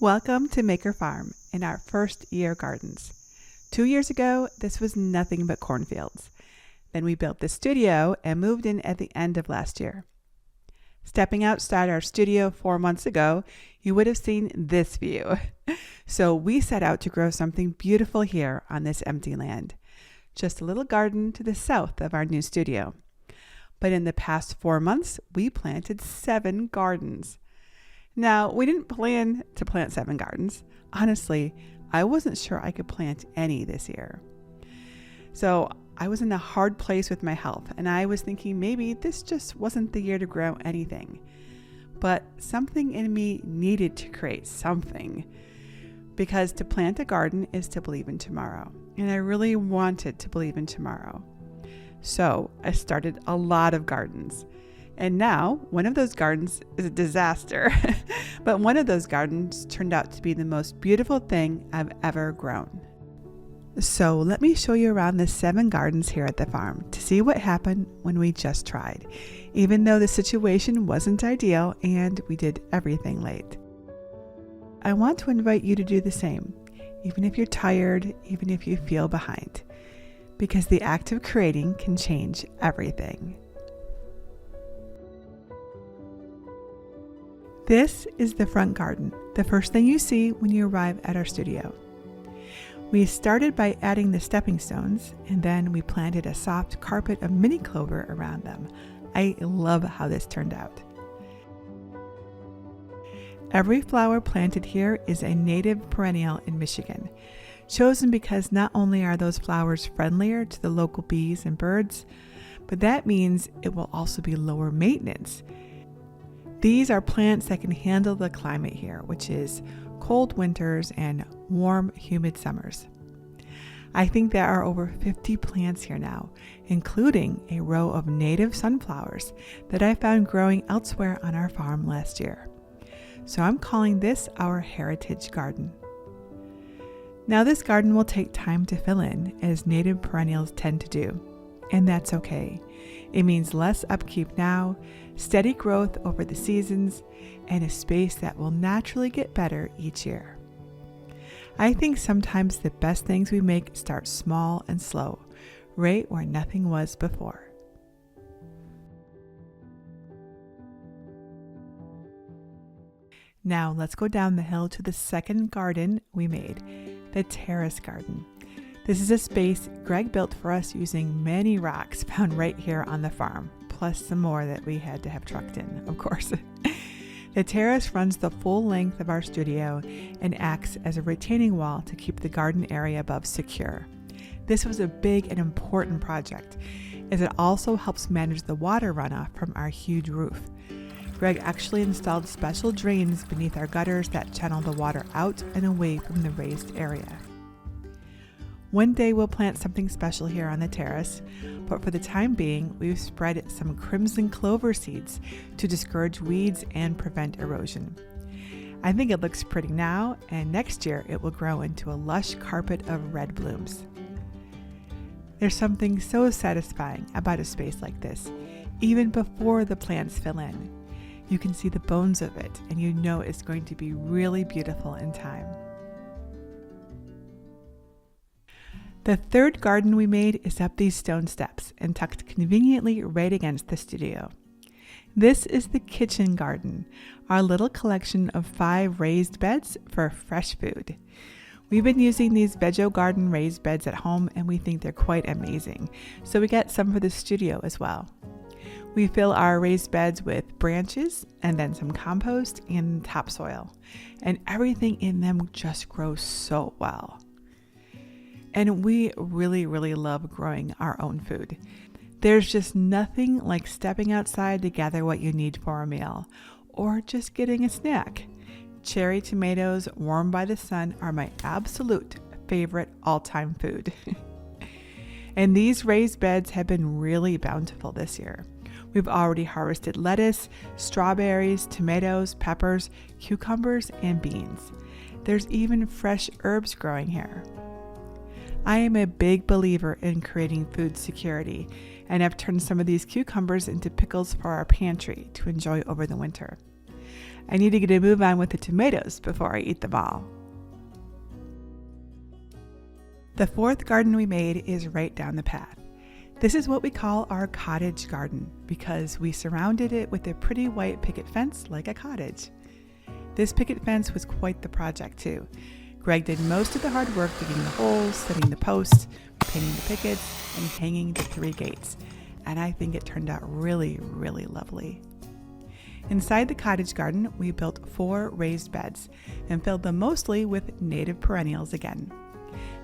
Welcome to Maker Farm in our first year gardens. 2 years ago, this was nothing but cornfields. Then we built the studio and moved in at the end of last year. Stepping outside our studio 4 months ago, you would have seen this view. So we set out to grow something beautiful here on this empty land. Just a little garden to the south of our new studio. But in the past 4 months, we planted 7 gardens. Now, we didn't plan to plant 7 gardens. Honestly, I wasn't sure I could plant any this year. So I was in a hard place with my health, and I was thinking maybe this just wasn't the year to grow anything. But something in me needed to create something, because to plant a garden is to believe in tomorrow, and I really wanted to believe in tomorrow. So I started a lot of gardens. And now, one of those gardens is a disaster, but one of those gardens turned out to be the most beautiful thing I've ever grown. So let me show you around the 7 gardens here at the farm to see what happened when we just tried, even though the situation wasn't ideal and we did everything late. I want to invite you to do the same, even if you're tired, even if you feel behind, because the act of creating can change everything. This is the front garden, the first thing you see when you arrive at our studio. We started by adding the stepping stones, and then we planted a soft carpet of mini clover around them. I love how this turned out. Every flower planted here is a native perennial in Michigan, chosen because not only are those flowers friendlier to the local bees and birds, but that means it will also be lower maintenance. These are plants that can handle the climate here, which is cold winters and warm, humid summers. I think there are over 50 plants here now, including a row of native sunflowers that I found growing elsewhere on our farm last year. So I'm calling this our heritage garden. Now this garden will take time to fill in, as native perennials tend to do, and that's okay. It means less upkeep now, steady growth over the seasons, and a space that will naturally get better each year. I think sometimes the best things we make start small and slow, right where nothing was before. Now let's go down the hill to the second garden we made, the Terrace Garden. This is a space Greg built for us using many rocks found right here on the farm, plus some more that we had to have trucked in, of course. The terrace runs the full length of our studio and acts as a retaining wall to keep the garden area above secure. This was a big and important project, as it also helps manage the water runoff from our huge roof. Greg actually installed special drains beneath our gutters that channel the water out and away from the raised area. One day we'll plant something special here on the terrace, but for the time being, we've spread some crimson clover seeds to discourage weeds and prevent erosion. I think it looks pretty now, and next year it will grow into a lush carpet of red blooms. There's something so satisfying about a space like this, even before the plants fill in. You can see the bones of it, and you know it's going to be really beautiful in time. The third garden we made is up these stone steps and tucked conveniently right against the studio. This is the kitchen garden, our little collection of 5 raised beds for fresh food. We've been using these Veggie Garden raised beds at home, and we think they're quite amazing, so we got some for the studio as well. We fill our raised beds with branches and then some compost and topsoil, and everything in them just grows so well. And we really love growing our own food. There's just nothing like stepping outside to gather what you need for a meal, or just getting a snack. Cherry tomatoes warmed by the sun are my absolute favorite all-time food. And these raised beds have been really bountiful this year. We've already harvested lettuce, strawberries, tomatoes, peppers, cucumbers, and beans. There's even fresh herbs growing here. I am a big believer in creating food security, and I've turned some of these cucumbers into pickles for our pantry to enjoy over the winter. I need to get a move on with the tomatoes before I eat them all. The fourth garden we made is right down the path. This is what we call our cottage garden because we surrounded it with a pretty white picket fence like a cottage. This picket fence was quite the project too. Greg did most of the hard work digging the holes, setting the posts, painting the pickets, and hanging the 3 gates. And I think it turned out really, really lovely. Inside the cottage garden, we built 4 raised beds and filled them mostly with native perennials again.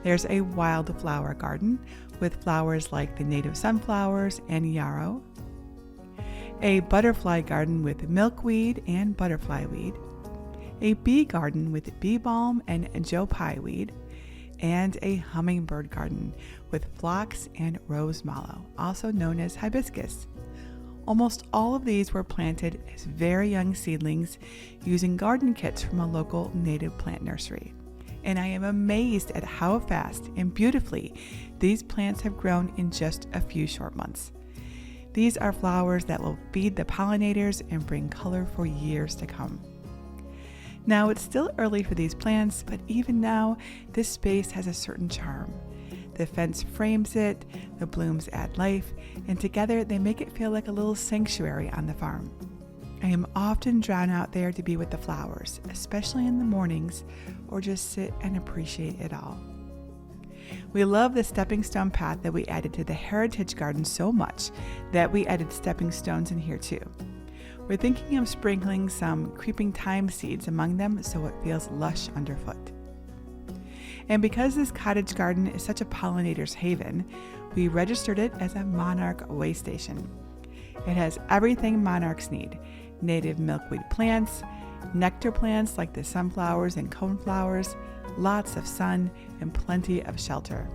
There's a wildflower garden with flowers like the native sunflowers and yarrow, a butterfly garden with milkweed and butterfly weed, a bee garden with bee balm and joe pye weed, and a hummingbird garden with phlox and rose mallow, also known as hibiscus. Almost all of these were planted as very young seedlings using garden kits from a local native plant nursery. And I am amazed at how fast and beautifully these plants have grown in just a few short months. These are flowers that will feed the pollinators and bring color for years to come. Now, it's still early for these plants, but even now, this space has a certain charm. The fence frames it, the blooms add life, and together they make it feel like a little sanctuary on the farm. I am often drawn out there to be with the flowers, especially in the mornings, or just sit and appreciate it all. We love the stepping stone path that we added to the Heritage Garden so much that we added stepping stones in here too. We're thinking of sprinkling some creeping thyme seeds among them so it feels lush underfoot. And because this cottage garden is such a pollinator's haven, we registered it as a monarch way station. It has everything monarchs need: native milkweed plants, nectar plants like the sunflowers and coneflowers, lots of sun, and plenty of shelter.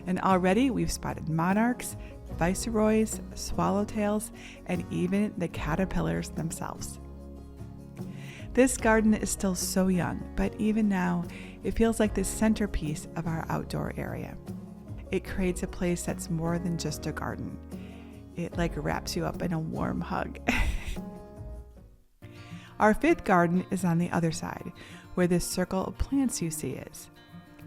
And already we've spotted monarchs, viceroys, swallowtails, and even the caterpillars themselves. This garden is still so young, but even now, it feels like the centerpiece of our outdoor area. It creates a place that's more than just a garden. It wraps you up in a warm hug. Our 5th garden is on the other side, where this circle of plants you see is.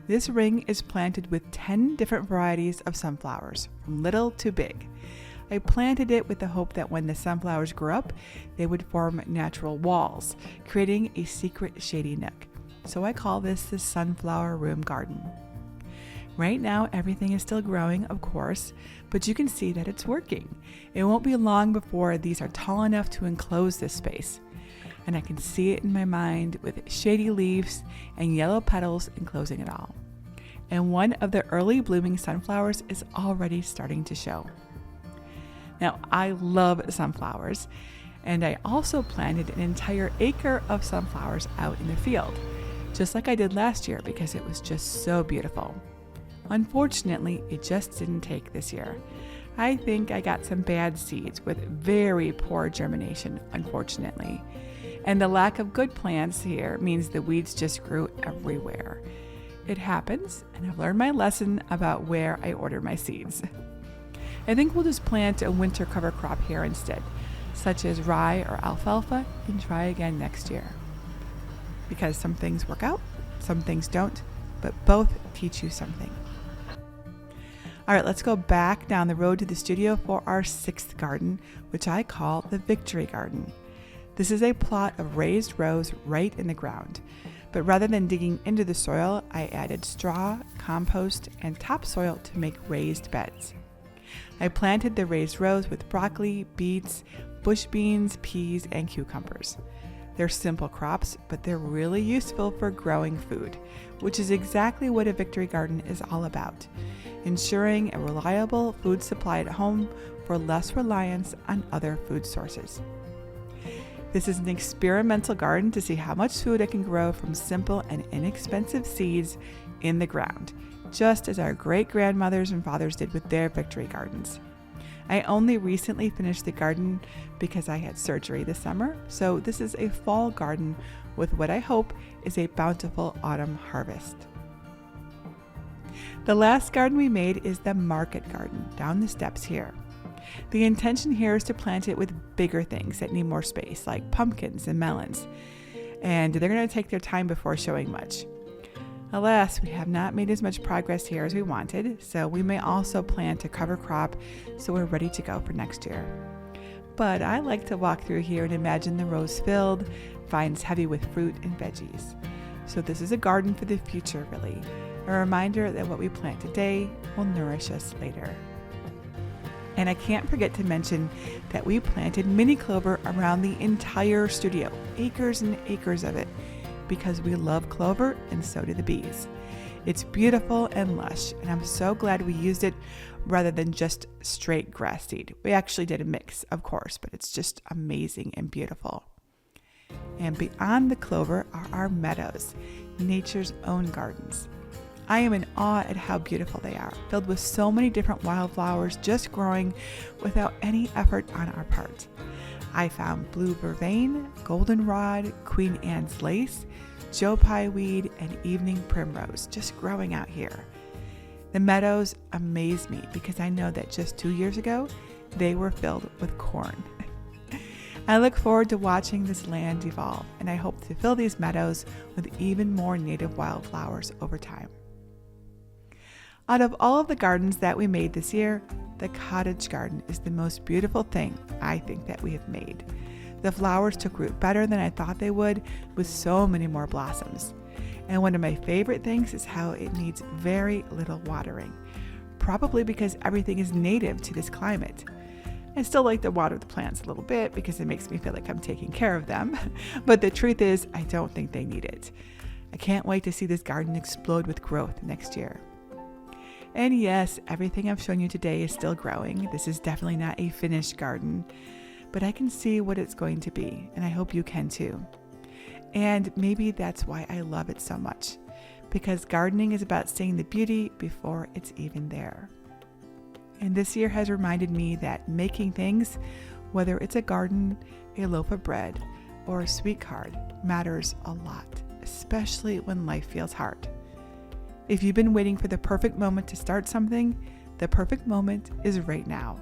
This ring is planted with 10 different varieties of sunflowers, from little to big. I planted it with the hope that when the sunflowers grew up, they would form natural walls, creating a secret shady nook. So I call this the Sunflower Room Garden. Right now, everything is still growing, of course, but you can see that it's working. It won't be long before these are tall enough to enclose this space. And I can see it in my mind with shady leaves and yellow petals enclosing it all. And one of the early blooming sunflowers is already starting to show. Now, I love sunflowers, and I also planted an entire acre of sunflowers out in the field, just like I did last year because it was just so beautiful. Unfortunately, it just didn't take this year. I think I got some bad seeds with very poor germination, unfortunately. And the lack of good plants here means the weeds just grew everywhere. It happens, and I've learned my lesson about where I order my seeds. I think we'll just plant a winter cover crop here instead, such as rye or alfalfa, and try again next year. Because some things work out, some things don't, but both teach you something. All right, let's go back down the road to the studio for our 6th garden, which I call the Victory Garden. This is a plot of raised rows right in the ground, but rather than digging into the soil, I added straw, compost, and topsoil to make raised beds. I planted the raised rows with broccoli, beets, bush beans, peas, and cucumbers. They're simple crops, but they're really useful for growing food, which is exactly what a Victory Garden is all about: ensuring a reliable food supply at home for less reliance on other food sources. This is an experimental garden to see how much food I can grow from simple and inexpensive seeds in the ground, just as our great-grandmothers and fathers did with their Victory Gardens. I only recently finished the garden because I had surgery this summer, so this is a fall garden with what I hope is a bountiful autumn harvest. The last garden we made is the Market Garden down the steps here. The intention here is to plant it with bigger things that need more space, like pumpkins and melons, and they're going to take their time before showing much. Alas, we have not made as much progress here as we wanted, so we may also plant a cover crop so we're ready to go for next year. But I like to walk through here and imagine the rows filled, vines heavy with fruit and veggies. So this is a garden for the future, really. A reminder that what we plant today will nourish us later. And I can't forget to mention that we planted mini clover around the entire studio, acres and acres of it, because we love clover and so do the bees. It's beautiful and lush, and I'm so glad we used it rather than just straight grass seed. We actually did a mix, of course, but it's just amazing and beautiful. And beyond the clover are our meadows, nature's own gardens. I am in awe at how beautiful they are, filled with so many different wildflowers just growing without any effort on our part. I found blue vervain, goldenrod, Queen Anne's lace, Joe Pye weed, and evening primrose just growing out here. The meadows amaze me because I know that just 2 years ago, they were filled with corn. I look forward to watching this land evolve, and I hope to fill these meadows with even more native wildflowers over time. Out of all of the gardens that we made this year, the cottage garden is the most beautiful thing I think that we have made. The flowers took root better than I thought they would, with so many more blossoms. And one of my favorite things is how it needs very little watering, probably because everything is native to this climate. I still like to water the plants a little bit because it makes me feel like I'm taking care of them, but the truth is I don't think they need it. I can't wait to see this garden explode with growth next year. And yes, everything I've shown you today is still growing. This is definitely not a finished garden, but I can see what it's going to be, and I hope you can too. And maybe that's why I love it so much, because gardening is about seeing the beauty before it's even there. And this year has reminded me that making things, whether it's a garden, a loaf of bread, or a sweet card, matters a lot, especially when life feels hard. If you've been waiting for the perfect moment to start something, the perfect moment is right now.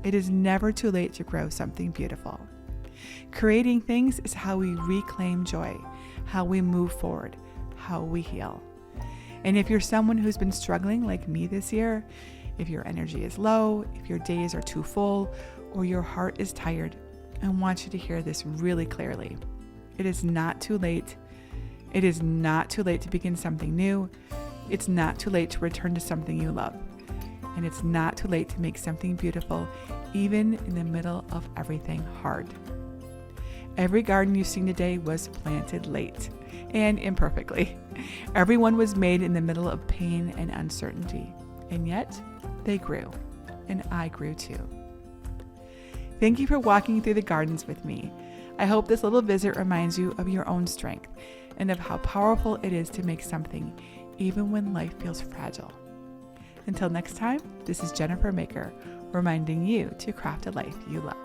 It is never too late to grow something beautiful. Creating things is how we reclaim joy, how we move forward, how we heal. And if you're someone who's been struggling like me this year, if your energy is low, if your days are too full, or your heart is tired, I want you to hear this really clearly. It is not too late. It is not too late to begin something new. It's not too late to return to something you love. And it's not too late to make something beautiful, even in the middle of everything hard. Every garden you've seen today was planted late and imperfectly. Everyone was made in the middle of pain and uncertainty. And yet, they grew. And I grew too. Thank you for walking through the gardens with me. I hope this little visit reminds you of your own strength and of how powerful it is to make something even when life feels fragile. Until next time, this is JenniferMaker, reminding you to craft a life you love.